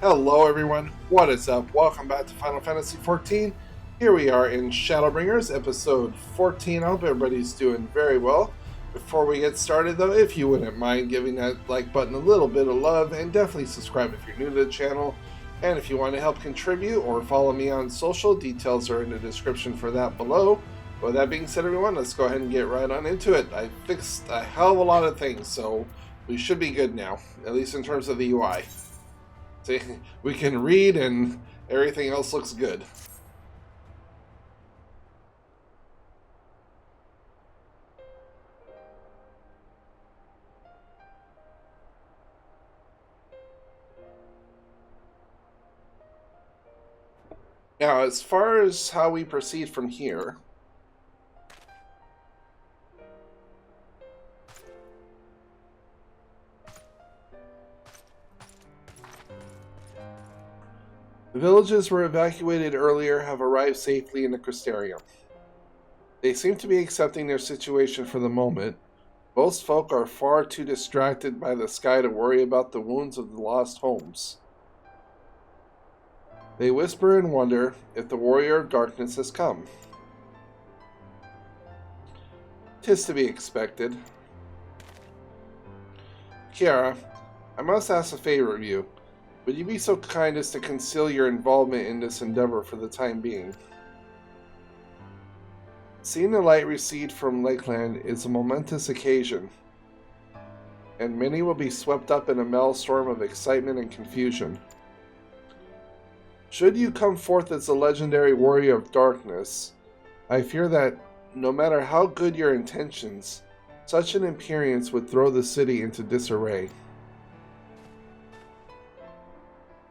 Hello everyone, what is up? Welcome back to Final Fantasy XIV. Here we are in Shadowbringers, episode 14. I hope everybody's doing very well. Before we get started though, if you wouldn't mind giving that like button a little bit of love, and definitely subscribe if you're new to the channel. And if you want to help contribute or follow me on social, details are in the description for that below. With that being said everyone, let's go ahead and get right on into it. I fixed a hell of a lot of things, so we should be good now, at least in terms of the UI. See, we can read and everything else looks good. Now, as far as how we proceed from here, the villages were evacuated earlier have arrived safely in the Crystarium. They seem to be accepting their situation for the moment. Most folk are far too distracted by the sky to worry about the wounds of the lost homes. They whisper and wonder if the warrior of darkness has come. 'Tis to be expected. Kiara, I must ask a favor of you. Would you be so kind as to conceal your involvement in this endeavor for the time being? Seeing the light recede from Lakeland is a momentous occasion, and many will be swept up in a maelstrom of excitement and confusion. Should you come forth as a legendary warrior of darkness, I fear that, no matter how good your intentions, such an appearance would throw the city into disarray.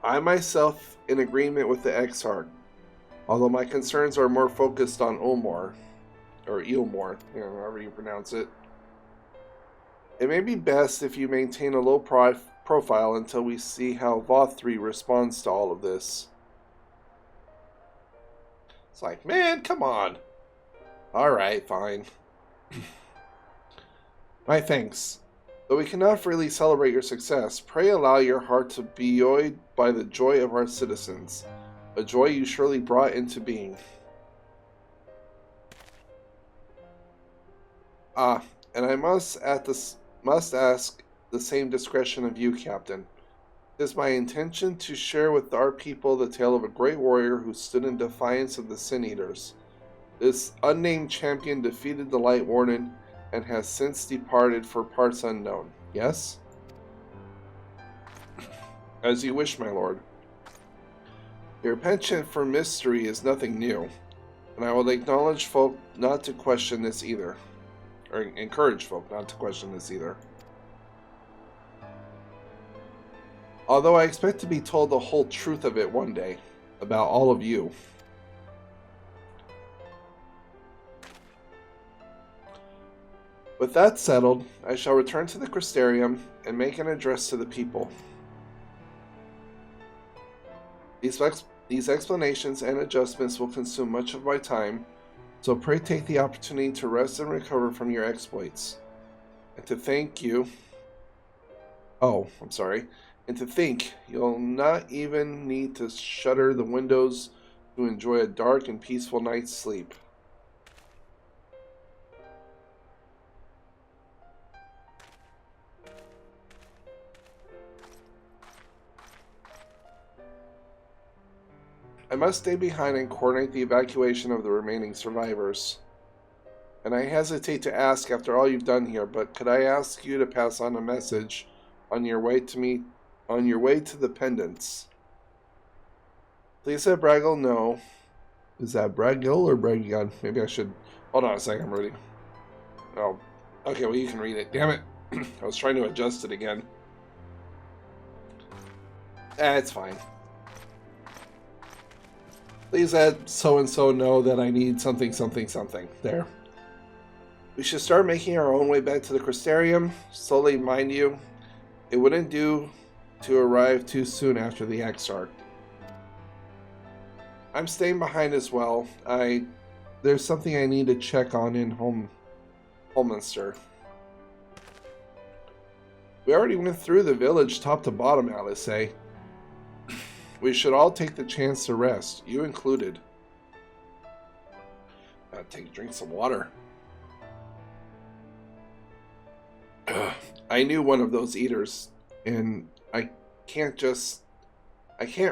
I myself in agreement with the Exarch, although my concerns are more focused on Omor, or Ilmor, however you pronounce it. It may be best if you maintain a low profile until we see how Voth3 responds to all of this. It's like, man, come on. Alright, fine. My thanks. Though we cannot freely celebrate your success, pray allow your heart to be buoyed by the joy of our citizens, a joy you surely brought into being. And I must ask the same discretion of you, Captain. It is my intention to share with our people the tale of a great warrior who stood in defiance of the Sin Eaters. This unnamed champion defeated the Light Warden and has since departed for parts unknown. Yes? As you wish, my lord. Your penchant for mystery is nothing new, and I will acknowledge folk not to question this either. Or encourage folk not to question this either. Although I expect to be told the whole truth of it one day, about all of you. With that settled, I shall return to the Crystarium and make an address to the people. These explanations and adjustments will consume much of my time, so pray take the opportunity to rest and recover from your exploits. And to thank you... And to think you'll not even need to shutter the windows to enjoy a dark and peaceful night's sleep. I must stay behind and coordinate the evacuation of the remaining survivors. And I hesitate to ask after all you've done here, but could I ask you to pass on a message on your way to the pendants? Please let Braggle know. Is that Braggle or Bragion? Maybe I should... Hold on a second, I'm ready. Oh, okay, well you can read it. Damn it. I was trying to adjust it again. It's fine. Please let so-and-so know that I need something, something, something. There. We should start making our own way back to the Crystarium. Slowly, mind you. It wouldn't do to arrive too soon after the Exarch. I'm staying behind as well. There's something I need to check on in Holminster. We already went through the village top to bottom, Alice say. We should all take the chance to rest, you included. Drink some water. I knew one of those eaters, and I can't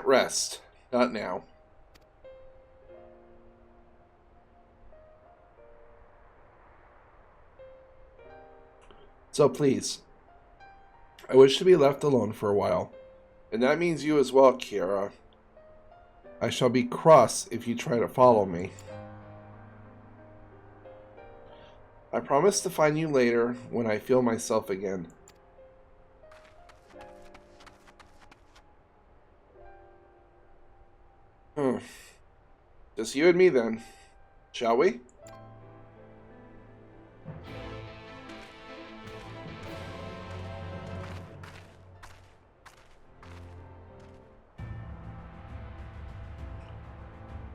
rest. Not now. So please, I wish to be left alone for a while. And that means you as well, Kiara. I shall be cross if you try to follow me. I promise to find you later when I feel myself again. Just you and me then, shall we?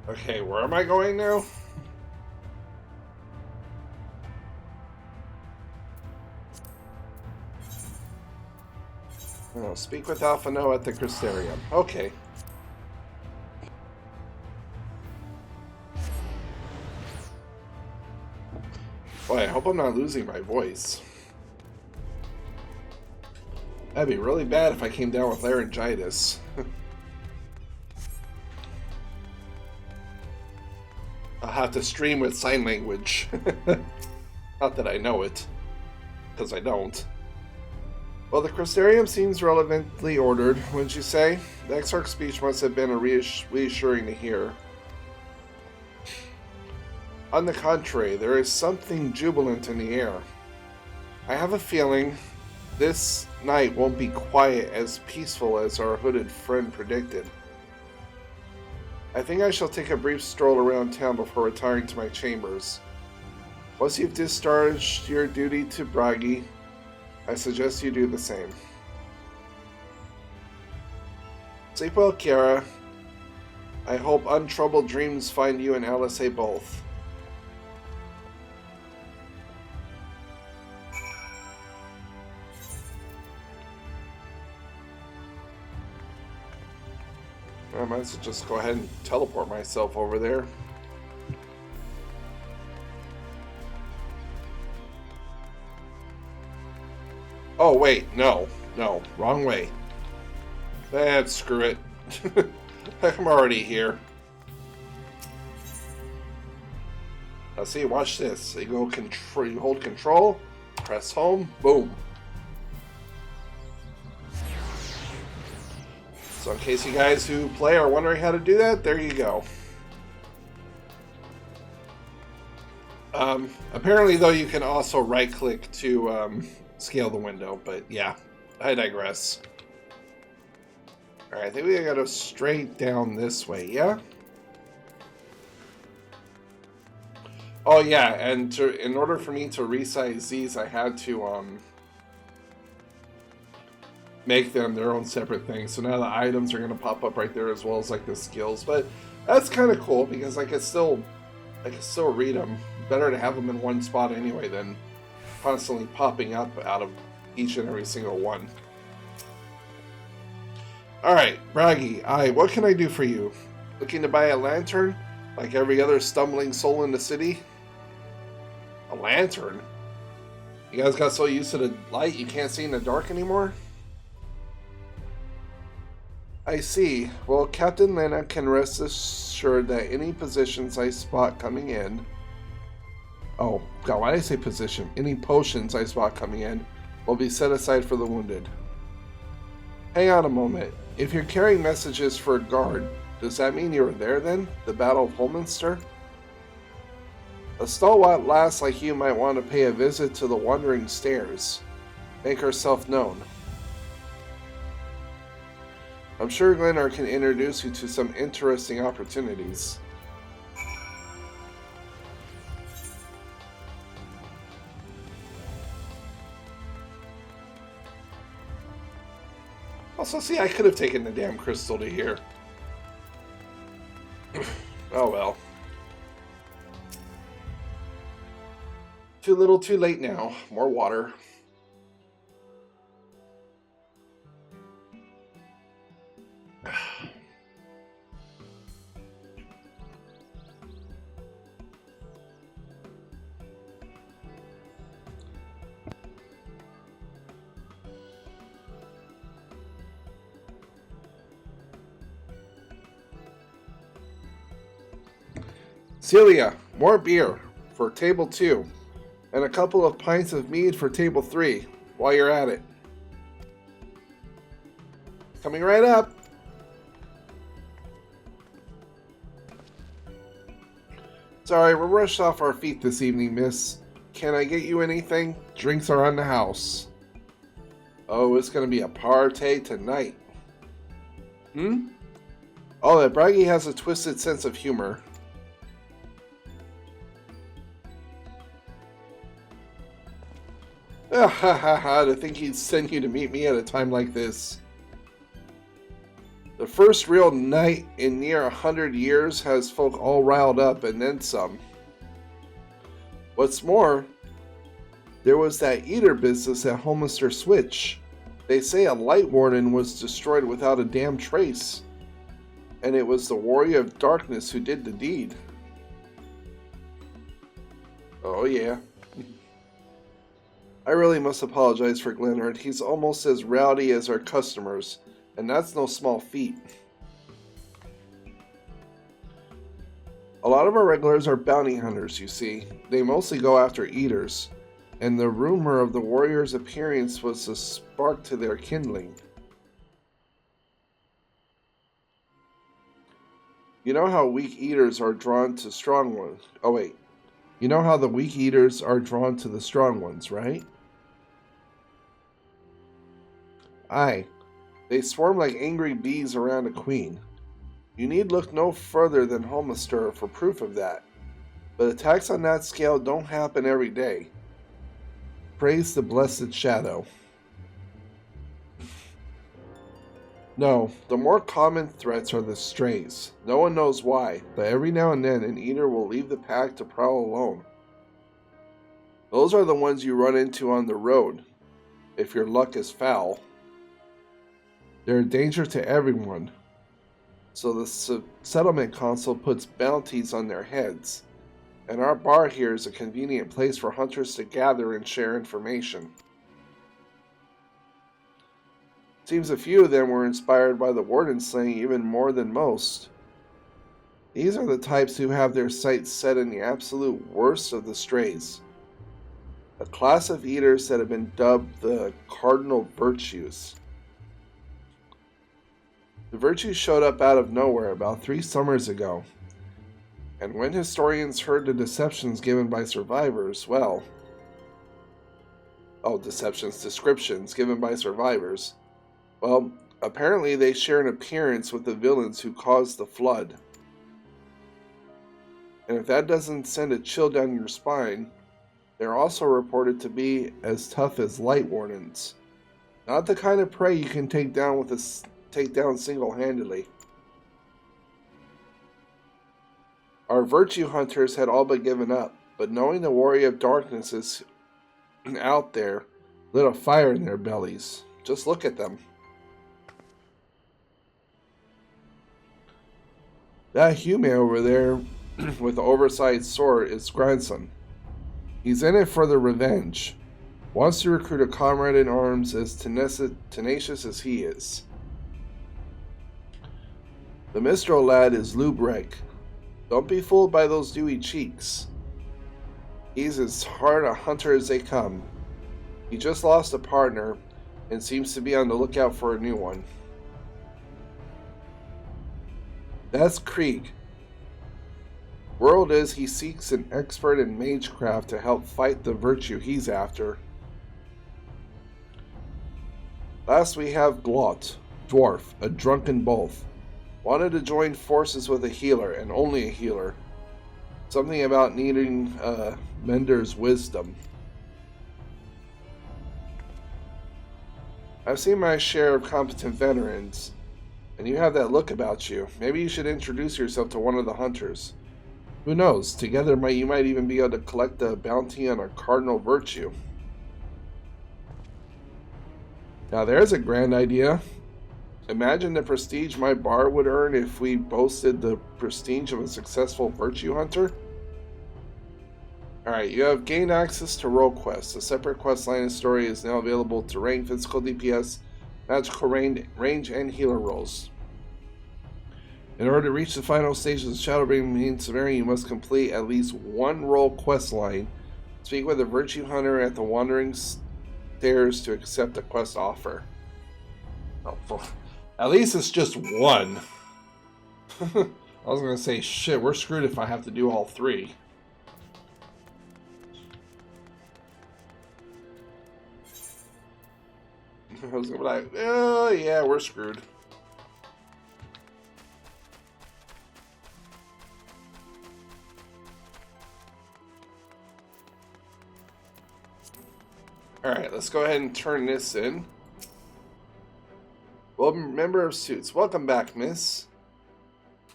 Okay, where am I going now? Oh, speak with Alpha Noah at the Crystarium. Okay. Boy, I hope I'm not losing my voice. That'd be really bad if I came down with laryngitis. I'll have to stream with sign language. Not that I know it, because I don't. Well, the Crystarium seems relevantly ordered, wouldn't you say? The Exarch's speech must have been reassuring to hear. On the contrary, there is something jubilant in the air. I have a feeling this night won't be quite as peaceful as our hooded friend predicted. I think I shall take a brief stroll around town before retiring to my chambers. Once you've discharged your duty to Bragi, I suggest you do the same. Sleep well, Kiara. I hope untroubled dreams find you and Alice both. I might as well just go ahead and teleport myself over there. Oh, wait, no, wrong way. Screw it. I'm already here. Now see, watch this. You hold control, press home, boom. So in case you guys who play are wondering how to do that, there you go. Apparently, though, you can also right-click to scale the window, but yeah, I digress. Alright, I think we gotta go straight down this way, yeah? Oh yeah, and in order for me to resize these, I had to make them their own separate things. So now the items are going to pop up right there as well as like the skills. But that's kind of cool because I can still read them. Better to have them in one spot anyway than constantly popping up out of each and every single one. Alright, Bragi, what can I do for you? Looking to buy a lantern? Like every other stumbling soul in the city? A lantern? You guys got so used to the light you can't see in the dark anymore? I see. Well, Captain Lena can rest assured that any positions I spot coming in... Oh, God, why did I say position? Any potions I spot coming in will be set aside for the wounded. Hang on a moment. If you're carrying messages for a guard, does that mean you were there then? The Battle of Holminster? A stalwart lass like you might want to pay a visit to the Wandering Stairs. Make herself known. I'm sure Glennar can introduce you to some interesting opportunities. Also, see, I could have taken the damn crystal to here. Oh well. Too little, too late now. More water. Celia, more beer for table 2, and a couple of pints of mead for table 3 while you're at it. Coming right up. Sorry, we're rushed off our feet this evening, miss. Can I get you anything? Drinks are on the house. Oh, it's gonna be a party tonight. Oh, that Braggy has a twisted sense of humor. Ah, ha ha ha, to think he'd send you to meet me at a time like this. The first real night in near 100 years has folk all riled up and then some. What's more, there was that eater business at Holmister Switch. They say a light warden was destroyed without a damn trace. And it was the warrior of darkness who did the deed. Oh yeah. I really must apologize for Glenard. He's almost as rowdy as our customers, and that's no small feat. A lot of our regulars are bounty hunters, you see. They mostly go after eaters, and the rumor of the warrior's appearance was the spark to their kindling. You know how weak eaters are drawn to strong ones. Oh wait. You know how the weak eaters are drawn to the strong ones, right? Aye. They swarm like angry bees around a queen. You need look no further than Holmister for proof of that. But attacks on that scale don't happen every day. Praise the blessed shadow. No, the more common threats are the strays. No one knows why, but every now and then an eater will leave the pack to prowl alone. Those are the ones you run into on the road, if your luck is foul. They're a danger to everyone, so the settlement council puts bounties on their heads, and our bar here is a convenient place for hunters to gather and share information. Seems a few of them were inspired by the warden slaying even more than most. These are the types who have their sights set in the absolute worst of the strays. A class of eaters that have been dubbed the cardinal virtues. The virtues showed up out of nowhere about 3 summers ago. And when historians heard the deceptions given by survivors, well... descriptions given by survivors. Well, apparently they share an appearance with the villains who caused the flood. And if that doesn't send a chill down your spine, they're also reported to be as tough as light wardens. Not the kind of prey you can take down single-handedly. Our virtue hunters had all but given up, but knowing the warrior of darkness is out there lit a fire in their bellies. Just look at them. That human over there with the oversized sword is grandson. He's in it for the revenge. Wants to recruit a comrade in arms as tenacious as he is. The Mistral lad is Lubrek. Don't be fooled by those dewy cheeks. He's as hard a hunter as they come. He just lost a partner and seems to be on the lookout for a new one. That's Krieg. Word is he seeks an expert in magecraft to help fight the virtue he's after. Last we have Glot, dwarf, a drunken both. Wanted to join forces with a healer, and only a healer. Something about needing Mender's wisdom. I've seen my share of competent veterans, and you have that look about you. Maybe you should introduce yourself to one of the hunters. Who knows, together you might even be able to collect a bounty on a cardinal virtue. Now there's a grand idea. Imagine the prestige my bar would earn if we boasted the prestige of a successful virtue hunter. Alright, you have gained access to role quests. A separate quest line of story is now available to rank physical DPS, magical range, and healer roles. In order to reach the final stage of the Shadowbringers main scenario, you must complete at least one role quest line. Speak with a virtue hunter at the Wandering Stairs to accept a quest offer. Oh, at least it's just one. I was gonna say, shit, we're screwed if I have to do all three. I was gonna be like, oh yeah, we're screwed. Alright, let's go ahead and turn this in. Well, member of Suits, welcome back, miss.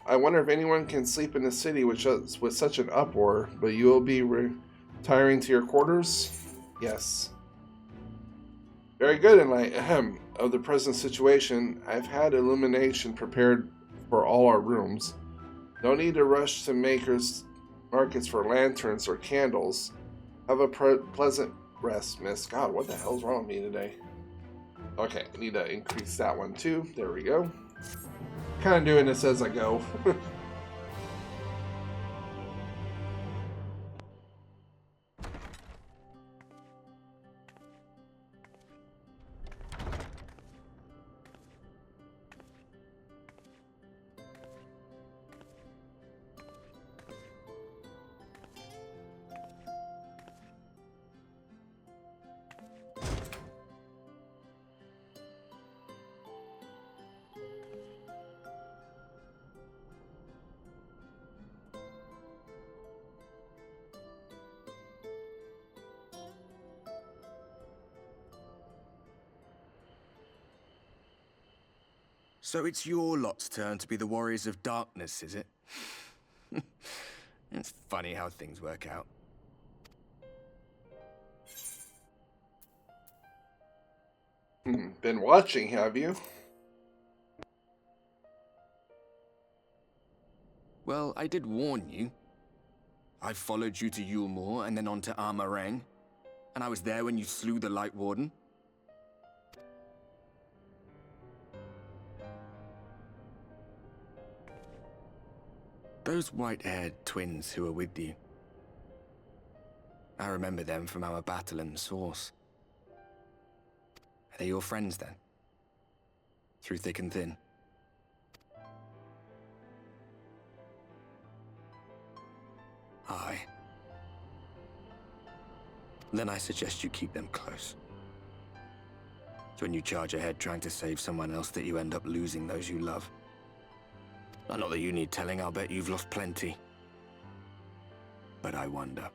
I wonder if anyone can sleep in the city with such an uproar, but you will be retiring to your quarters? Yes. Very good. In light of the present situation, I've had illumination prepared for all our rooms. No need to rush to markets for lanterns or candles. Have a pleasant rest, miss. God, what the hell's wrong with me today? Okay, I need to increase that one too. There we go. Kind of doing this as I go. So it's your lot's turn to be the Warriors of Darkness, is it? It's funny how things work out. Been watching, have you? Well, I did warn you. I followed you to Yulmore and then on to Armarang. And I was there when you slew the Light Warden. Those white-haired twins who were with you. I remember them from our battle in the Source. Are they your friends then? Through thick and thin? Aye. Then I suggest you keep them close. It's when you charge ahead trying to save someone else that you end up losing those you love. Not that you need telling, I'll bet you've lost plenty. But I wonder,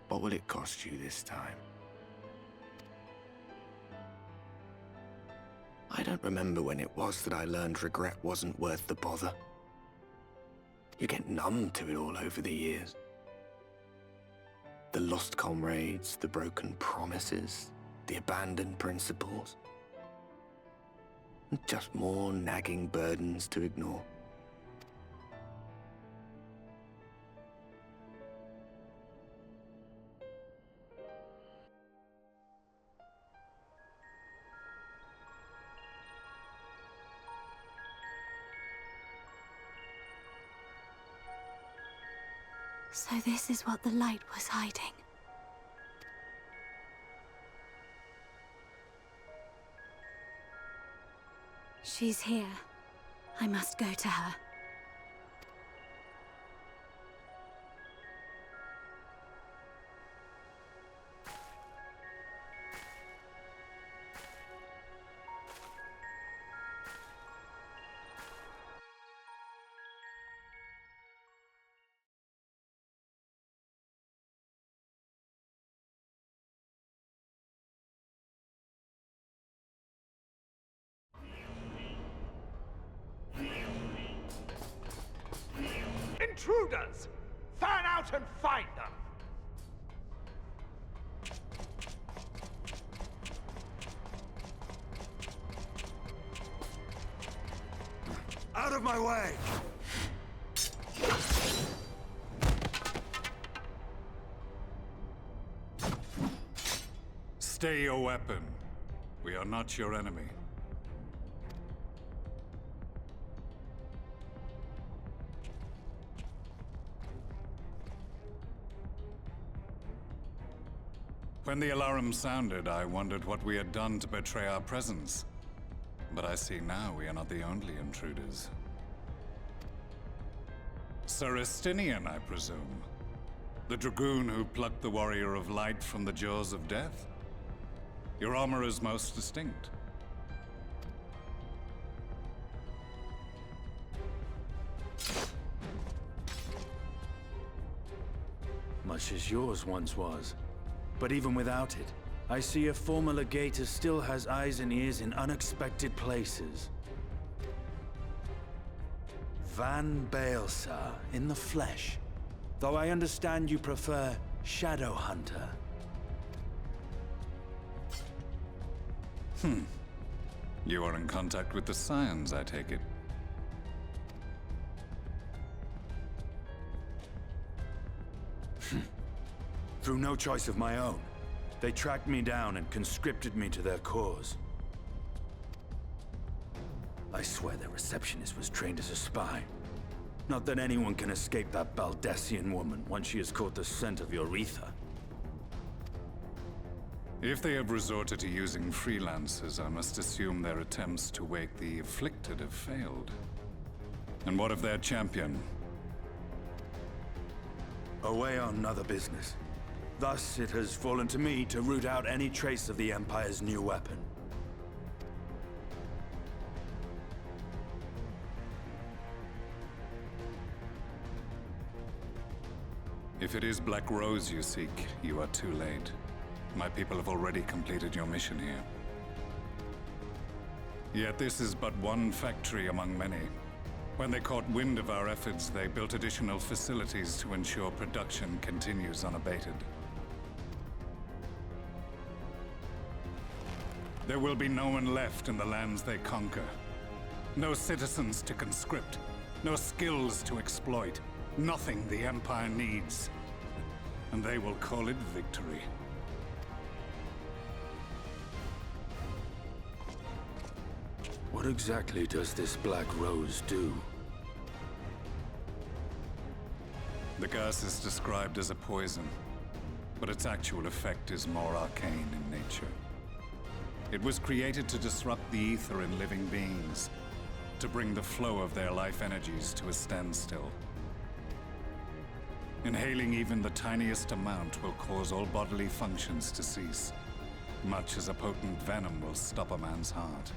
what will it cost you this time? I don't remember when it was that I learned regret wasn't worth the bother. You get numb to it all over the years. The lost comrades, the broken promises, the abandoned principles. Just more nagging burdens to ignore. So this is what the light was hiding. She's here. I must go to her. Intruders! Fan out and find them! Out of my way! Stay your weapon. We are not your enemy. When the alarm sounded, I wondered what we had done to betray our presence. But I see now we are not the only intruders. Sir Estinian, I presume. The dragoon who plucked the Warrior of Light from the jaws of death? Your armor is most distinct. Much as yours once was. But even without it, I see a former legator still has eyes and ears in unexpected places. Van Baelsar in the flesh. Though I understand you prefer Shadow Hunter. You are in contact with the Scions, I take it. Through no choice of my own. They tracked me down and conscripted me to their cause. I swear their receptionist was trained as a spy. Not that anyone can escape that Baldessian woman once she has caught the scent of your ether. If they have resorted to using freelancers, I must assume their attempts to wake the afflicted have failed. And what of their champion? Away on other business. Thus, it has fallen to me to root out any trace of the Empire's new weapon. If it is Black Rose you seek, you are too late. My people have already completed your mission here. Yet this is but one factory among many. When they caught wind of our efforts, they built additional facilities to ensure production continues unabated. There will be no one left in the lands they conquer. No citizens to conscript. No skills to exploit. Nothing the Empire needs. And they will call it victory. What exactly does this Black Rose do? The gas is described as a poison, but its actual effect is more arcane in nature. It was created to disrupt the ether in living beings, to bring the flow of their life energies to a standstill. Inhaling even the tiniest amount will cause all bodily functions to cease, much as a potent venom will stop a man's heart.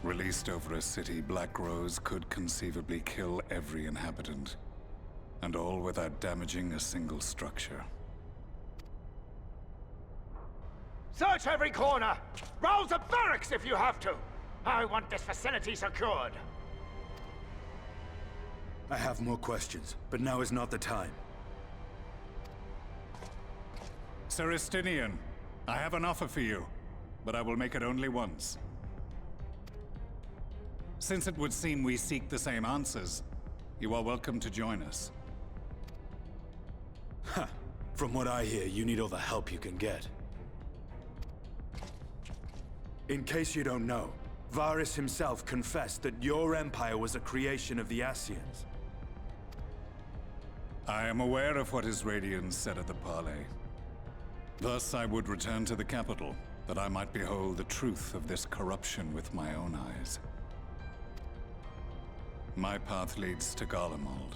Released over a city, Black Rose could conceivably kill every inhabitant, and all without damaging a single structure. Search every corner! Rouse the barracks if you have to! I want this facility secured! I have more questions, but now is not the time. Sir Estinian, I have an offer for you, but I will make it only once. Since it would seem we seek the same answers, you are welcome to join us. Ha! From what I hear, you need all the help you can get. In case you don't know, Varys himself confessed that your empire was a creation of the Ascians. I am aware of what his Radiance said at the parley. Thus I would return to the capital, that I might behold the truth of this corruption with my own eyes. My path leads to Garlemald.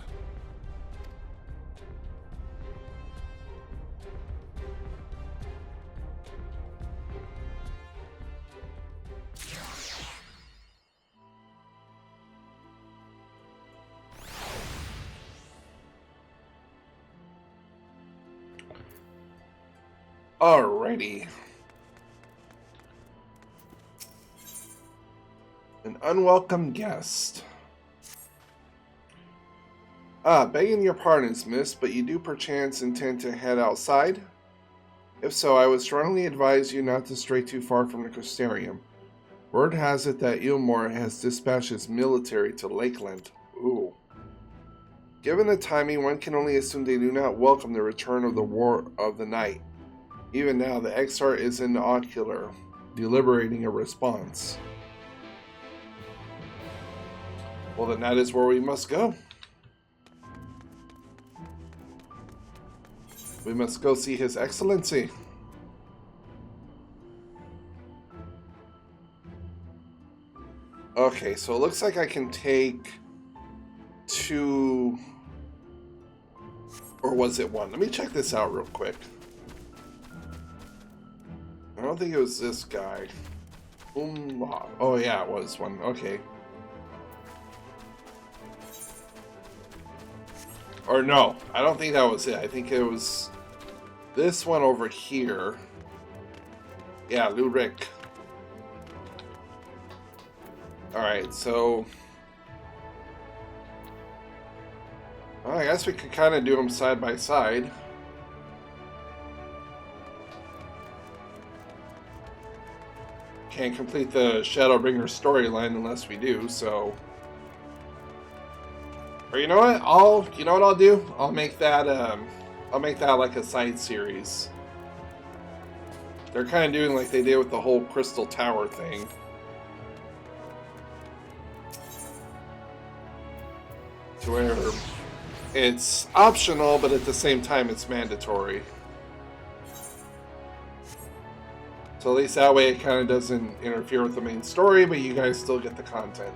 Alrighty. An unwelcome guest. Begging your pardons, miss, but you do perchance intend to head outside? If so, I would strongly advise you not to stray too far from the Crystarium. Word has it that Ilmore has dispatched its military to Lakeland. Ooh. Given the timing, one can only assume they do not welcome the return of the War of the Night. Even now, the Exar is in the ocular, deliberating a response. Well, then that is where we must go. We must go see His Excellency. Okay, so it looks like I can take 2... Or was it 1? Let me check this out real quick. I don't think it was this guy. Oh yeah, it was 1. Okay. Or no, I don't think that was it. I think it was this one over here. Yeah, Lurik. Alright, so... Well, I guess we could kind of do them side by side. Can't complete the Shadowbringer storyline unless we do, so... Or you know what? I'll do? I'll make that like a side series. They're kind of doing like they did with the whole Crystal Tower thing. To where it's optional, but at the same time it's mandatory. So at least that way it kind of doesn't interfere with the main story, but you guys still get the content.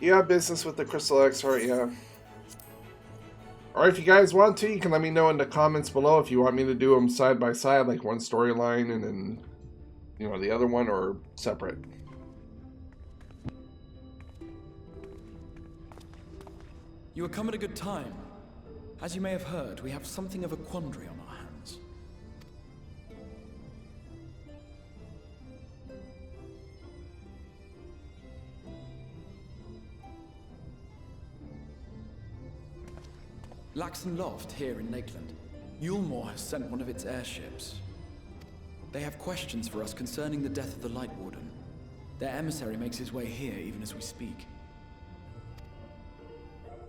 You have business with the Crystal X Heart, yeah. Or if you guys want to, you can let me know in the comments below if you want me to do them side by side, like one storyline and then, you know, the other one, or separate. You have come at a good time. As you may have heard, we have something of a quandary on our hands. Laxon Loft, here in Lakeland. Yulmore has sent one of its airships. They have questions for us concerning the death of the Light Warden. Their emissary makes his way here even as we speak.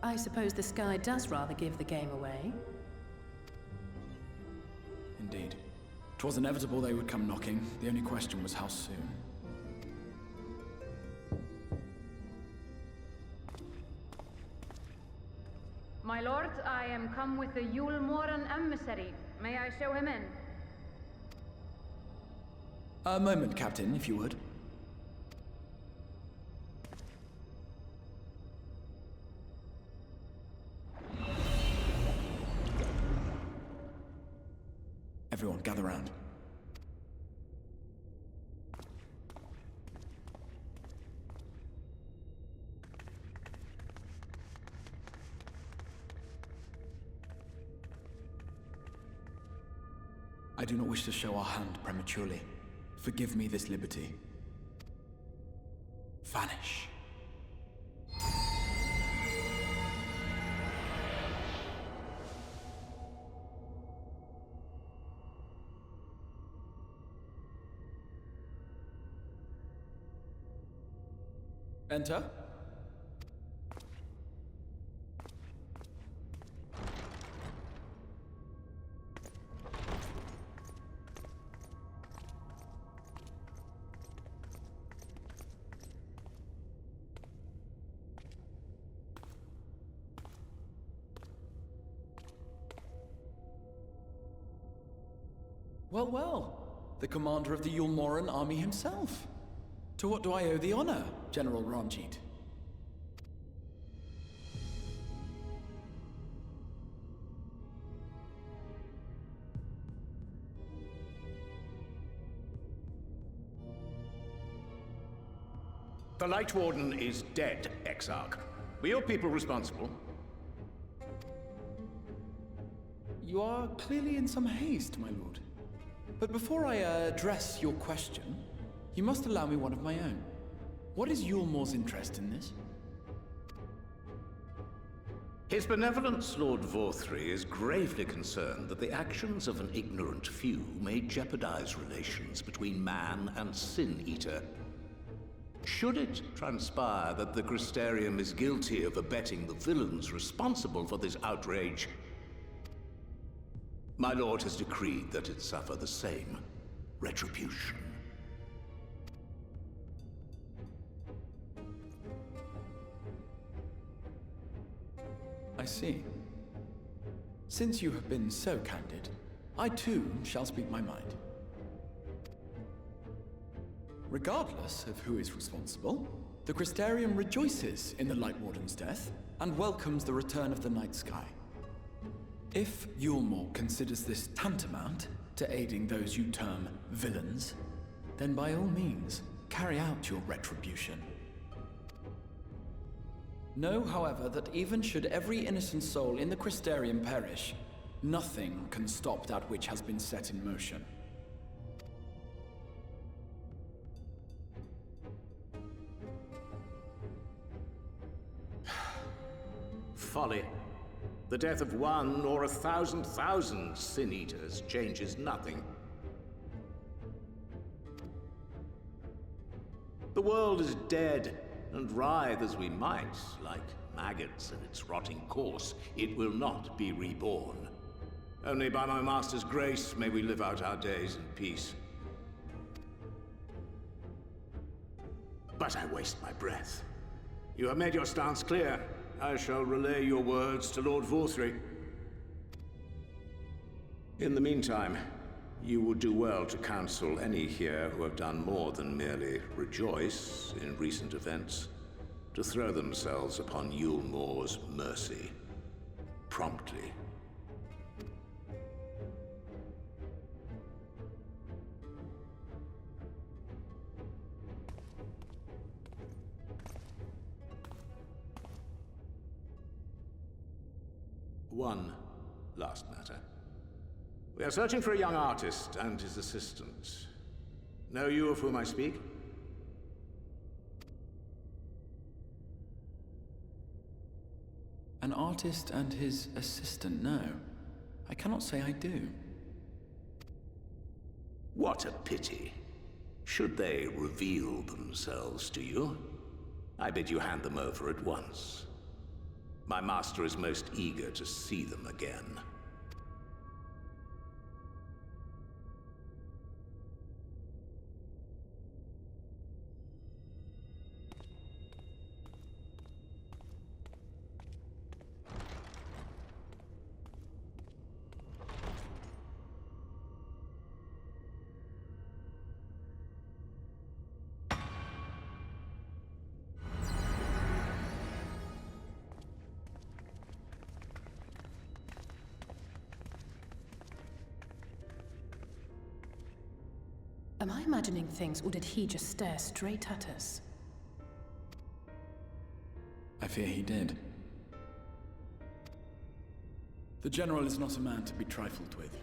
I suppose the sky does rather give the game away. Indeed. 'Twas inevitable they would come knocking. The only question was how soon. My lord, I am come with the Yulmoran emissary. May I show him in? A moment, Captain, if you would. Everyone, gather round. I do not wish to show our hand prematurely. Forgive me this liberty. Vanish. Enter. Well, well. The commander of the Yulmoran army himself. To what do I owe the honor, General Ranjit? The Light Warden is dead, Exarch. Were your people responsible? You are clearly in some haste, my lord. But before I address your question, you must allow me one of my own. What is Yulmore's interest in this? His benevolence, Lord Vorthry, is gravely concerned that the actions of an ignorant few may jeopardize relations between man and Sin-Eater. Should it transpire that the Crystarium is guilty of abetting the villains responsible for this outrage, my lord has decreed that it suffer the same retribution. see. Since you have been so candid, I too shall speak my mind. Regardless of who is responsible, the Crystarium rejoices in the Light Warden's death and welcomes the return of the night sky. If Yulmore considers this tantamount to aiding those you term villains, then by all means, carry out your retribution. Know, however, that even should every innocent soul in the Crystarium perish, nothing can stop that which has been set in motion. Folly. The death of one or 1,000,000 Sin Eaters changes nothing. The world is dead, and writhe as we might, like maggots in its rotting course, it will not be reborn. Only by my master's grace may we live out our days in peace. But I waste my breath. You have made your stance clear. I shall relay your words to Lord Vorthry. In the meantime, you would do well to counsel any here who have done more than merely rejoice in recent events, to throw themselves upon Yulmore's mercy. Promptly. One last matter. We are searching for a young artist and his assistant. Know you of whom I speak? An artist and his assistant, no. I cannot say I do. What a pity. Should they reveal themselves to you, I bid you hand them over at once. My master is most eager to see them again. Am I imagining things, or did he just stare straight at us? I fear he did. The General is not a man to be trifled with.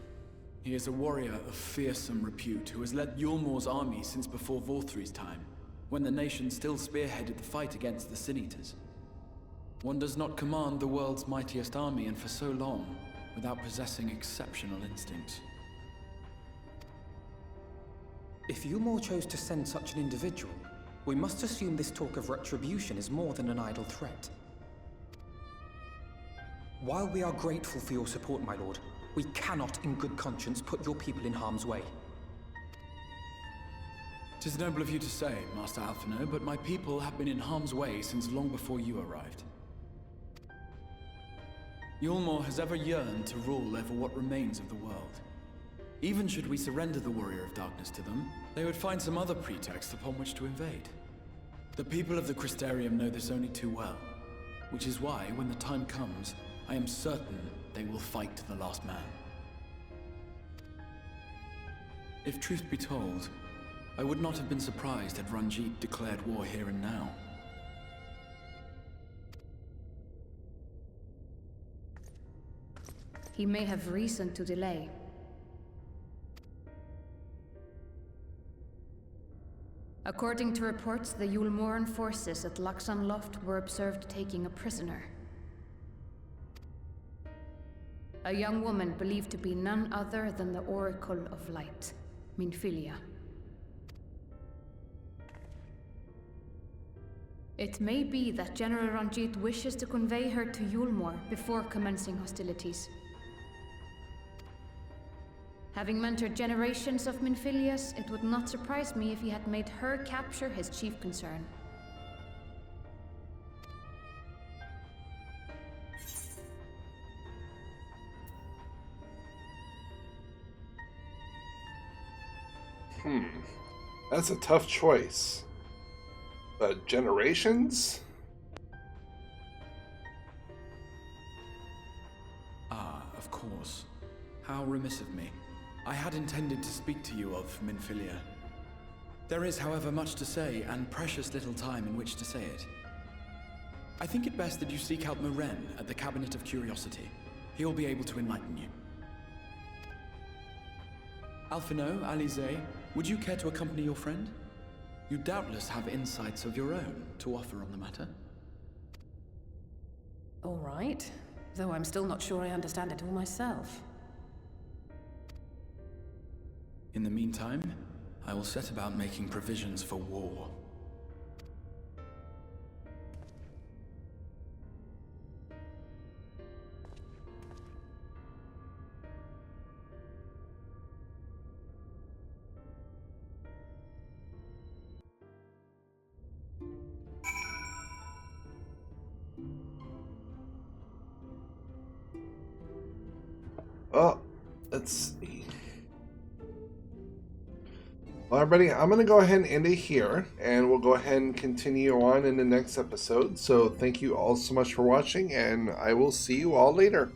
He is a warrior of fearsome repute who has led Yulmore's army since before Vorthry's time, when the nation still spearheaded the fight against the Sin Eaters. One does not command the world's mightiest army, and for so long, without possessing exceptional instincts. If Yulmore chose to send such an individual, we must assume this talk of retribution is more than an idle threat. While we are grateful for your support, my lord, we cannot in good conscience put your people in harm's way. 'Tis noble of you to say, Master Alphino, but my people have been in harm's way since long before you arrived. Yulmore has ever yearned to rule over what remains of the world. Even should we surrender the Warrior of Darkness to them, they would find some other pretext upon which to invade. The people of the Crystarium know this only too well, which is why, when the time comes, I am certain they will fight to the last man. If truth be told, I would not have been surprised had Ranjit declared war here and now. He may have reason to delay. According to reports, the Yulmoran forces at Laxan Loft were observed taking a prisoner. A young woman believed to be none other than the Oracle of Light, Minfilia. It may be that General Ranjit wishes to convey her to Yulmore before commencing hostilities. Having mentored generations of Minfilias, it would not surprise me if he had made her capture his chief concern. That's a tough choice. But generations? Ah, of course. How remiss of me. I had intended to speak to you of Minfilia. There is, however, much to say, and precious little time in which to say it. I think it best that you seek out Maren at the Cabinet of Curiosity. He'll be able to enlighten you. Alphino, Alize, would you care to accompany your friend? You doubtless have insights of your own to offer on the matter. All right, though I'm still not sure I understand it all myself. In the meantime, I will set about making provisions for war. Well, let's see. Well, everybody, I'm going to go ahead and end it here, and we'll go ahead and continue on in the next episode. So thank you all so much for watching, and I will see you all later.